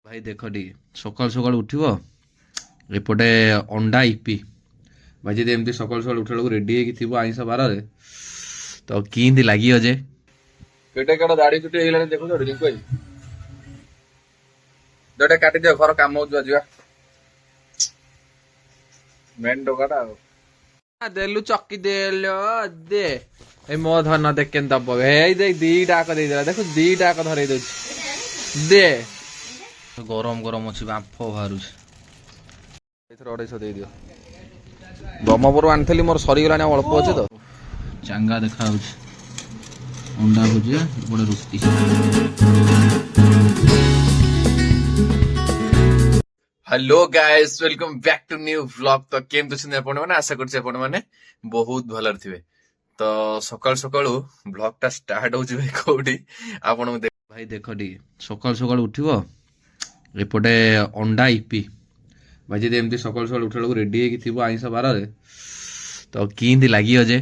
भाई देख टी सकाल सकाल उठिब एपटे अंडा इपि भाई जब एमती सकाल सकाल उठा बेलू रेडी थी आईस बार तो किंती लगे जे केटे केटे दाढ़ी चुटी हो देखो रिंकु भाई जोटे काटी दियो घर काम हो जा मेन डोकाटा देलु चक्की देलो दे ए मो धन देख के दब हे देख दीटा को दे देखो दीटा को धरे दे दे गरम गरम अच्छी बांफ बाहर एथर 250 दे दियो ब्रह्मपुर आनी मोर सरीगला अल्प अच्छे तो चांगा देखा अंडा भुजिया बड़े रुटी hello guys welcome back to new vlog तो केम तो आपण माने आशा करछि आपण माने बहुत भलर थिबे तो सकाळ सकाळ व्लॉग टा स्टार्ट होछि भाई कोडी आपण भाई देखो टी सकाळ सकाळ उठिबो एपटे अंडा इपि भाई जब एमती सकाल सकाल उठा बेलू रेडी थी आईस बार तो किंती लगे जे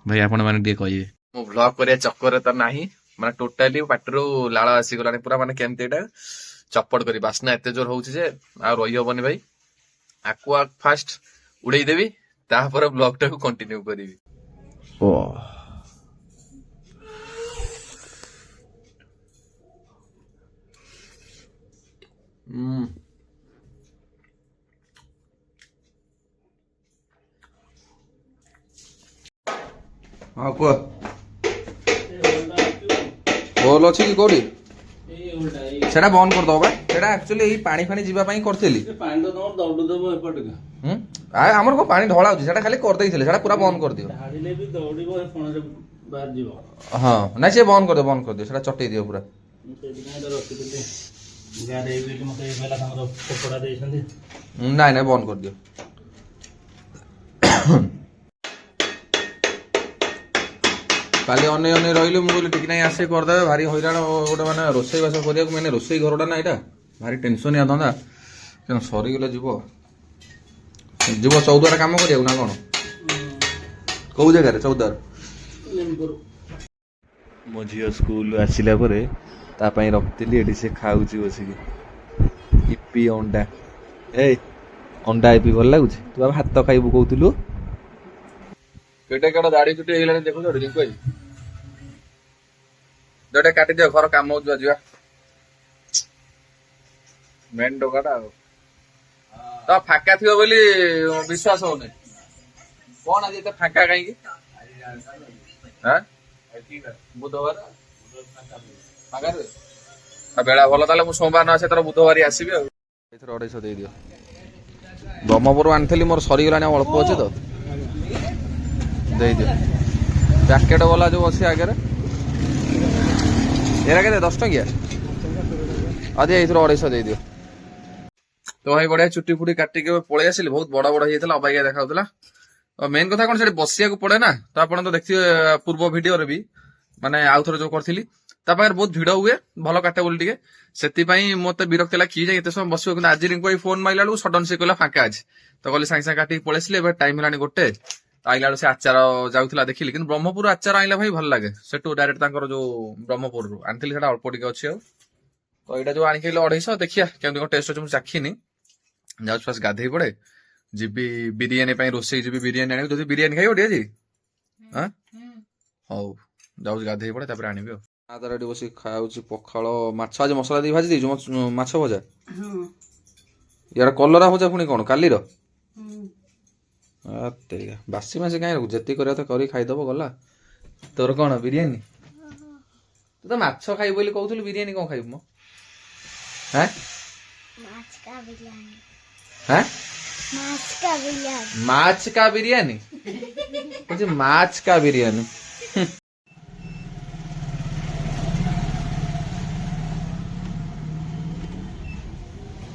भाई आपण मैंने कहे मो व्लॉग करिया चक्कर तो नाही माने टोटाली पाटरू लाळ आसी गलानी पूरा माने केमती एटा चपड़ करी बासना एते जोर होउछि जे आ रही हबनी भाई आकुआ फास्ट उड़ेई देबी तापर ब्लॉग टा को कंटिन्यू करिवि ओ हाँ कुह बोल अच्छी कि कौटी सेटा बंद कर दो भाई सेटा एक्चुअली एही पानी फानी जीवा पई करथेली पानी तो तमर दौड़ देबो एपटका हमर को पानी ढोला होची सेटा खाली कर देइथिले सेटा पूरा बंद कर दियो ढाळिले भी दौड़िबो ए फणरे बाहर जीवो हां नै से बंद कर दियो सेटा चटई दियो पूरा सेठी नै रखि देते गारे भी मते बेला तमर कपड़ा देइछन्ती नै नै बंद कर दियो काली अने अने रहिले मु बोली ठीक नै आसे कर देबे भारी हैरान गोटे माने रोसई बास करिया माने रोसई घरटा ना एटा भारी टेंशन या दंदा केन सरी गेले जीवो जीवो 14 काम करिया ना कोन कौ जगह रे 14 मो झियो स्कूल आसिला परे ता पई रखतिली एडी से खाउची बसिकी इपी अंडा ए अंडा इपी भल लागुची तू अब हाथ तो खाइबु कहउतिलु केटे केटे दाढ़ी चुटी हेलानी देखो रिंकु भाई जोटे काटी दियो घर काम हो जा मेन डोकाटा तो फाका थियो बोली विश्वास होने कौन आज एते फाका काई की हां बुधवार फाका रे आ बेला भलो ताले मु सोमवार न आसे तर बुधवार आसीबे एथर 250 दे दियो ब्रह्मपुर आनी मोर सरी गलानी अल्प अच्छे तो दे दियो पैकेट वाला जो अच्छे आगे एरा के 10 टंकिया आदि एथर 250 दे दियो तो भाई बढ़िया चुट्टी फुटी काटी के पळे आसिले बहुत बड़ा बड़ा हेतला अबाइया देखाउतला और मेन कथा कोन सेठी बसिया को पड़े ना तो आपण तो देखथिबे पूर्व वीडियो रे भी माने आउथर जो करथिली ता पाखर बहुत भिड़ हुए भलो काटे बोली टिके सेति पई मते विरक्त ला की जे एते समय बसियो कि आज रिंको फोन माइला लु सडन से कहला फाका आज तो कहले सांग सांग काटी पळेसले एबे टाइम हेलानी गोटे आइला से आचार जाउथला देखिली किन ब्रह्मपुर आचार आइला भाई भल लागे सेटू डायरेक्ट तांकर जो ब्रह्मपुर रु आनथिली सेटा अल्प टिके अछि तो एटा जो आनि केले 250 देखिया केमति को टेस्ट अछि चाखिनी जाउछ पास गाधेई पड़े जीबी बिरियानी पई रोसई जीबी बिरियानी आनी तो बिरियानी खाइबो डी जी हां हौ जाउछ गाधेई पड़े तापर आनिबे आदर एडी बसी खाउछि पखाळ माछ आज मसला दी भाजी दी माछ भजा यार कलरा भजा पुनी कोन काली रो आते बासी मासी काई रखु जति करिया तो करी खाइ दबो गला तोर कोन बिरियानी तू तो माछ खाइ बोली कहउथुल बिरियानी कोन खाइब म हैं माछ का बिरयानी हैं माछ का बिरयानी माछ का बिरयानी मुझे माछ का बिरयानी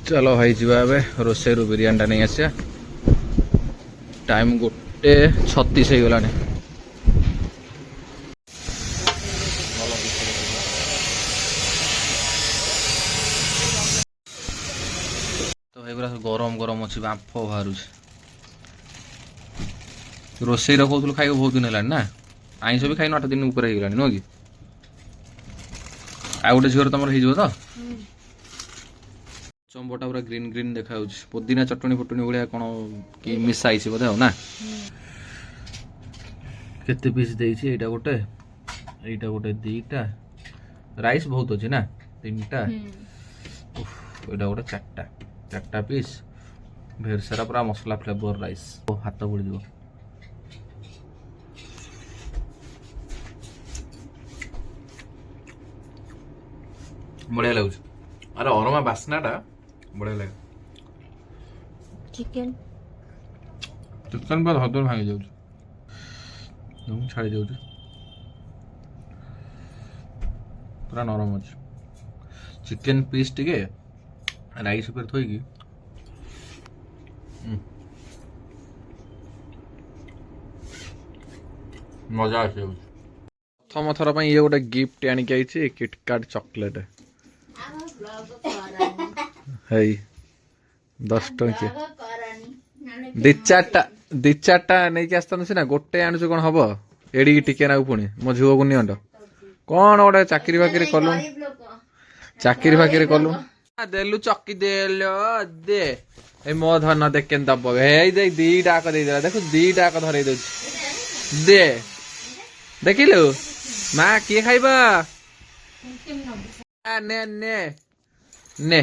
चलो भाई जीवा रोसे रु बिरयानी टा नहीं आसिया टाइम 1:36 हो गलानी तो भाई पूरा गरम गरम अच्छी बांफ बाहर रोसे कहूँ खाई बहुत दिन है ना आईस भी खाई 8 दिन ऊपर हो नुह कि आ गोटे झीर तुम हो तो ଚମ୍ବଟା ପୁରା ଗ୍ରୀନ୍ ଗ୍ରୀନ୍ ଦେଖାଯାଉଛି ପୋଦିନା ଚଟଣି ଫଟଣି ଭଳିଆ କଣ କି ମିଶା ହେଇଛି ବୋଧେ ଆଉ ନା କେତେ ପିସ୍ ଦେଇଛି ଏଇଟା ଗୋଟେ ଦିଟା ରାଇସ୍ ବହୁତ ଅଛି ନା ତିନିଟା ଏଇଟା ଗୋଟେ ଚାରିଟା ପିସ୍ ଭେର ସାରା ପୁରା ମସଲା ଫ୍ଲେଭର ରାଇସ୍ ହାତ ପଡ଼ିଯିବ ବଢିଆ ଲାଗୁଛି ଆରେ ଅରମା ବାସ୍ନାଟା ବଢିଆ ଲାଗେ ଚିକେନ ପୁରା ହଦର ଭାଙ୍ଗି ଯାଉଛି ଛାଡ଼ି ଯାଉଛି ପୁରା ନରମ ଅଛି ଚିକେନ ପିସ୍ ଟିକେ ରାଇସ୍ ଉପରେ ଥୋଇକି ମଜା ଆସିଯାଉଛି ପ୍ରଥମ ଥର ପାଇଁ ଇଏ ଗୋଟେ ଗିଫ୍ଟ ଆଣିକି ଆଇଛି କିଟକାଟ ଚକୋଲେଟ ହେଇ 10 ଟଙ୍କିଆ ଦି ଚାରିଟା ନେଇକି ଆସିଥାନ୍ତୁ ସିନା ଗୋଟେ ଆଣୁଛୁ କଣ ହବ ଏଡିକି ଟିକେ ନାକୁ ପୁଣି ମୋ ଝିଅକୁ ନିଅଣ୍ଟ କଣ ଗୋଟେ ଚାକିରି ଫାକିରି କଲୁ ଦେଲୁ ଚକି ଦେଲ ଦେ ଏଇ ମୋ ଧନ ଦେଖ କେମିତି ଦବ ହେଇ ଦେଇ ଦିଟା ଆକ ଦେଇଦେଲା ଦେଖୁ ଦିଟା ଆକ ଧରେଇ ଦଉଛି ଦେ ଦେଖିଲୁ ମା କିଏ ଖାଇବା ନେ ନେ ନେ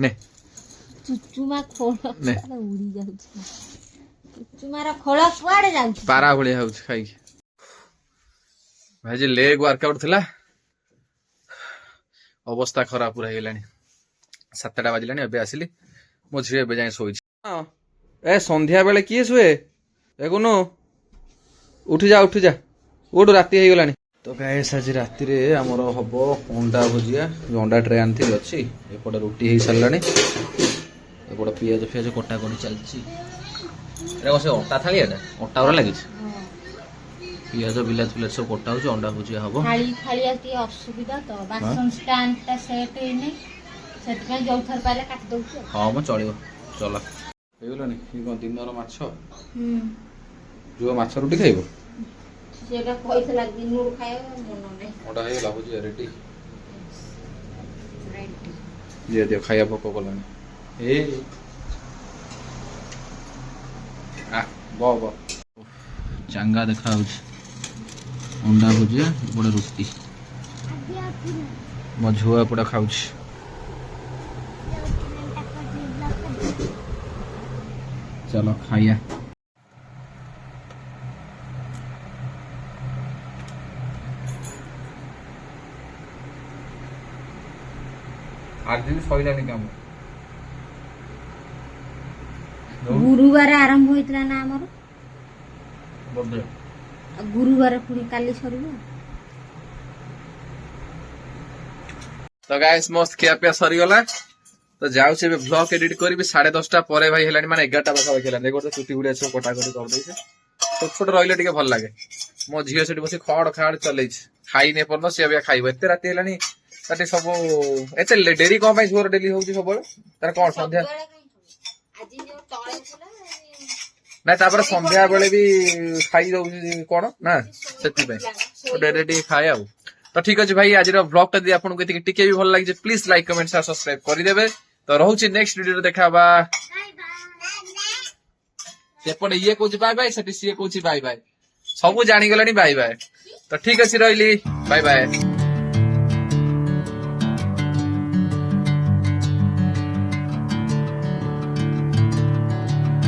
ନେ ଚୁଚୁମା ଖୋଳ ନେ ଉଡି ଯାଉଛି ଚୁଚୁମାର ଖୋଳ କୁଆଡେ ଯାଉଛି ପାରା ଭଳିଆ ହଉଛି ଖାଇକି ଭାଇ ଲେଗ ୱାର୍କଆଉଟ ଥିଲା ଅବସ୍ଥା ଖରାପ ପୁରା ହେଇଗଲାଣି 7ଟା ବାଜିଲାଣି ଏବେ ଆସିଲି ମୋ ଝିଅ ଏବେ ଯାଇ ଶୋଇଛି ଏ ସନ୍ଧ୍ୟା ବେଳେ କିଏ ଶୁଏ ଦେଖୁନୁ ଉଠି ଯା ଉଠୁ ରାତି ହେଇଗଲାଣି ତ ଗାଇସ୍ ଆଜି ରାତିରେ ଆମର ହବ ଅଣ୍ଡା ଭୁଜିଆ ଅଣ୍ଡା ଟ୍ରେ ଆଣିଥିଲି ଅଛି ଏପଟେ ରୁଟି ହେଇ ସାରିଲାଣି ଏପଟେ ପିଆଜ କଟାକଟି ଚାଲିଛି ଏଇଟା କଣ ସେ ଅଟା ଥାଳି ଏଟା ଅଟା ଗୁରା ଲାଗିଛି ପିଆଜ ବିଲାତି ସବୁ କଟା ହଉଛି ଅଣ୍ଡା ଭୁଜିଆ ହବ ଖାଳିଆ ଟିକେ ଅସୁବିଧା ତ ବାସନ ଷ୍ଟାଣ୍ଡଟା ସେଟ୍ ହେଇନି ସେଥିପାଇଁ ଯୋଉଥର ପାଇଲେ କାଟି ଦଉଛି ହଁ ମ ଚଳିବ ଚଲା ହେଇଗଲାଣି କଣ ଦିନର ମାଛ ଯୋଉ ମାଛ ରୁଟି ଖାଇବ ସେଟା କହିଥିଲା ଦିନରୁ ଖାଇବା ମନ ନାହିଁ ଅଣ୍ଡା ହେଇଗଲା ଭୁଜିଆ ରେଡି ଦିଅ ଖାଇବା ଭୋକ କଲାଣି ଏ ଚାଙ୍ଗା ଦେଖା ହଉଛି ଅଣ୍ଡା ଭୁଜିଆ ଏପଟେ ରୁଟି ମୋ ଝୁଅ ଏପଟେ ଖାଉଛି ଚାଲ ଖାଇବା ଆଜି ବି ସଇଲାନି କାମ ଗୁରୁବାର ଆରମ୍ଭ ହେଇଥିଲା ନା ଆମର ବୋଧେ ଗୁରୁବାର ପୁଣି କାଲି ସରିବ ତ ଗାଇସ୍ ମସ୍ତ ଖିଆ ପିଆ ସରିଗଲା ତ ଯାଉଛି ଏବେ ବ୍ଲଗ ଏଡିଟ କରିବି 10:30 ପରେ ଭାଇ ହେଲାଣି ମାନେ 11ଟା ପାଖାପାଖି ହେଲାଣି ଗୋଟେ ଚୁଟି ଗୁଡିଆ ସବୁ କଟାକଟି କରିଦେଇছে ଛୋଟ ରହିଲେ ଟିକେ ଭଲ ଲାଗେ ମୋ ଝିଅ ସେଠି ବସି ଖଡ ଚଲେଇଛି ଖାଇନି ଏପର୍ଯ୍ୟନ୍ତ ସିଏ ଏବେ ଖାଇବ ଏତେ ରାତି ହେଲାଣି ତାଠି ସବୁ ଏତେ ଡେରି କଣ ପାଇଁ ଝୁଅର ଡେଲି ହଉଛି ସବୁବେଳେ ତାର କଣ ସନ୍ଧ୍ୟା ନାଇଁ ତାପରେ ସନ୍ଧ୍ୟା ବେଳେ ବି ଖାଇ ଦଉଛି କଣ ନା ସେଥିପାଇଁ ଡେରି ଟିକେ ଖାଏ ଆଉ ତ ଠିକ ଅଛି ଭାଇ ଆଜିର ବ୍ଲଗ ଟା ଯଦି ଆପଣଙ୍କୁ ଏତିକି ଟିକେ ବି ଭଲ ଲାଗିଛି please like comment share subscribe କରିଦେବେ ତ ରହୁଛି ନେକ୍ସଟ ଭିଡିଓରେ ଦେଖା ହବା ସେପଟେ ଇଏ କହୁଛି ବାଇ ବାଇ ସେଠି ସିଏ କହୁଛି ବାଇ ବାଇ ସବୁ ଜାଣିଗଲାଣି ବାଇ ବାଇ ତ ଠିକ ଅଛି ରହିଲି ବାଇ ବାଇ